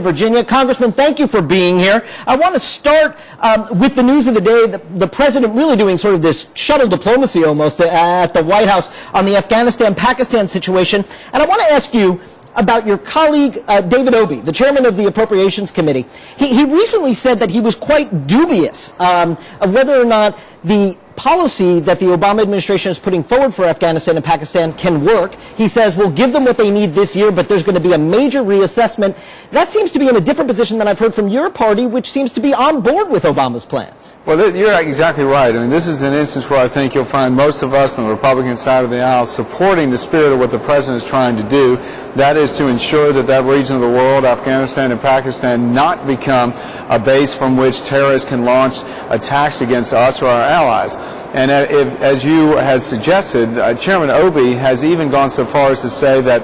Virginia. Congressman, thank you for being here. I want to start with the news of the day. The president really doing sort of this shuttle diplomacy almost at the White House on the Afghanistan-Pakistan situation. And I want to ask you about your colleague, David Obey, the chairman of the Appropriations Committee. He recently said that he was quite dubious of whether or not the policy that the Obama administration is putting forward for Afghanistan and Pakistan can work. He says we'll give them what they need this year, but there's going to be a major reassessment. That seems to be in a different position than I've heard from your party, which seems to be on board with Obama's plans. Well, you're exactly right. I mean, this is an instance where I think you'll find most of us on the Republican side of the aisle supporting the spirit of what the president is trying to do. That is to ensure that that region of the world, Afghanistan and Pakistan, not become a base from which terrorists can launch attacks against us or our allies. And as you had suggested, Chairman Obey has even gone so far as to say that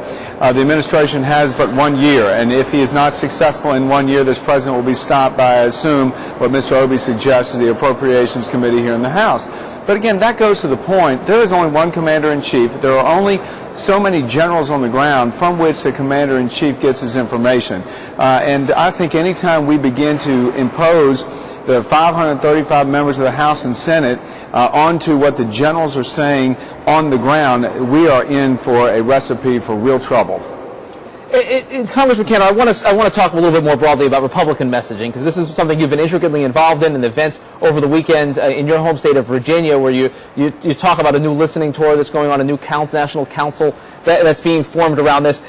the administration has but 1 year, and if he is not successful in 1 year, this president will be stopped by, I assume, what Mr. Obey suggests is the Appropriations Committee here in the House. But again, that goes to the point. There is only one commander-in-chief. There are only so many generals on the ground from which the commander-in-chief gets his information. And I think any time we begin to impose the 535 members of the House and Senate onto what the generals are saying on the ground, we are in for a recipe for real trouble. Congressman Cantor, I want to talk a little bit more broadly about Republican messaging, because this is something you've been intricately involved in events over the weekend in your home state of Virginia, where you talk about a new listening tour that's going on, a new national council that's being formed around this.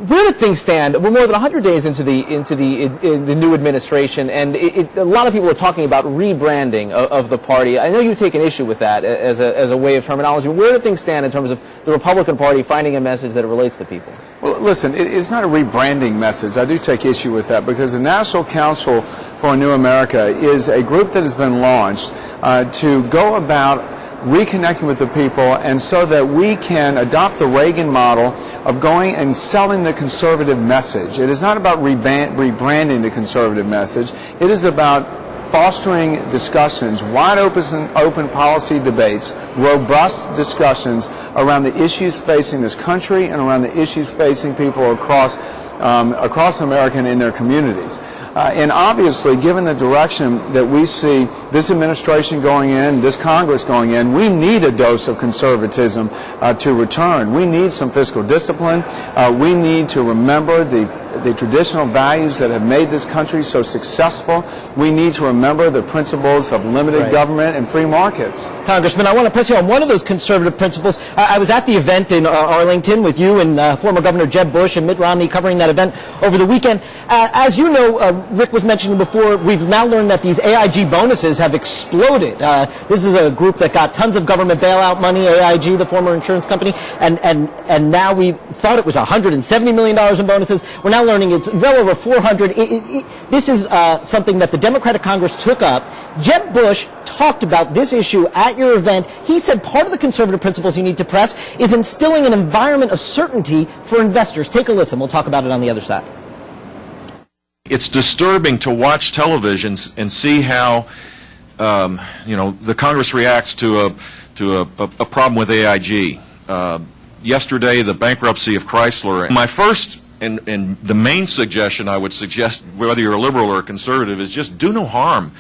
Where do things stand? We're more than 100 days into the new administration, and a lot of people are talking about rebranding of the party. I know you take an issue with that as a way of terminology. Where do things stand in terms of the Republican Party finding a message that relates to people? Well, listen, it's not a rebranding message. I do take issue with that, because the National Council for a New America is a group that has been launched to go about reconnecting with the people, and so that we can adopt the Reagan model of going and selling the conservative message. It is not about rebranding the conservative message. It is about fostering discussions, wide open policy debates, robust discussions around the issues facing this country and around the issues facing people across America and in their communities. And obviously, given the direction that we see this administration going in, this Congress going in, we need a dose of conservatism to return. We need some fiscal discipline. We need to remember the traditional values that have made this country so successful. We need to remember the principles of limited government and free markets. Congressman, I want to press you on one of those conservative principles. I was at the event in Arlington with you and former Governor Jeb Bush and Mitt Romney covering that event over the weekend. As you know, Rick was mentioning before, we've now learned that these AIG bonuses have exploded. This is a group that got tons of government bailout money, AIG, the former insurance company, and now we thought it was $170 million in bonuses. We're now learning it's well over 400. This is something that the Democratic Congress took up. Jeb Bush talked about this issue at your event. He said part of the conservative principles you need to press is instilling an environment of certainty for investors. Take a listen. We'll talk about it on the other side. It's disturbing to watch television and see how the Congress reacts to a problem with AIG. Yesterday, the bankruptcy of Chrysler. My first and the main suggestion I would suggest, whether you're a liberal or a conservative, is just do no harm.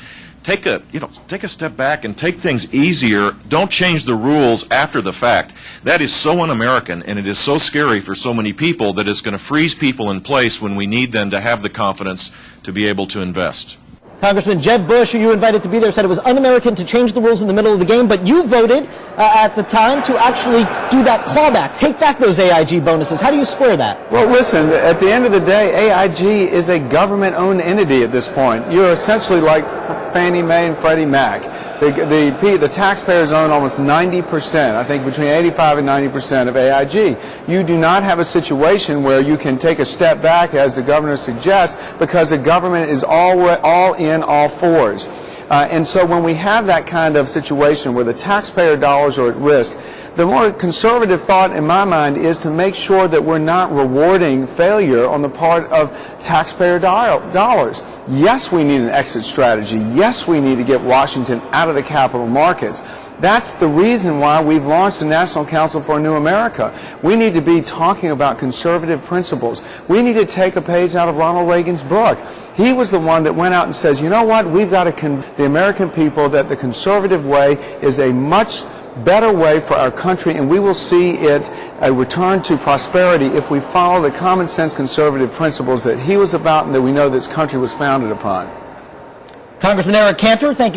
Take a step back and take things easier. Don't change the rules after the fact. That is so un-American, and it is so scary for so many people that it's going to freeze people in place when we need them to have the confidence to be able to invest. Congressman Jeb Bush, who you invited to be there, said it was un-American to change the rules in the middle of the game, but you voted at the time to actually do that clawback, take back those AIG bonuses. How do you square that? Well, listen, at the end of the day, AIG is a government-owned entity at this point. You're essentially like Fannie Mae and Freddie Mac. The taxpayers own almost 90%, I think between 85 and 90% of AIG. You do not have a situation where you can take a step back, as the governor suggests, because the government is all in, all fours. And so when we have that kind of situation where the taxpayer dollars are at risk, The more conservative thought in my mind is to make sure that we're not rewarding failure on the part of taxpayer dollars. Yes, we need an exit strategy. Yes, we need to get Washington out of the capital markets. That's the reason why we've launched the National Council for a New America. We need to be talking about conservative principles. We need to take a page out of Ronald Reagan's book. He was the one that went out and says, you know what, we've got to convince the American people that the conservative way is a much better way for our country, and we will see it a return to prosperity if we follow the common sense conservative principles that he was about and that we know this country was founded upon. Congressman Eric Cantor, thank you.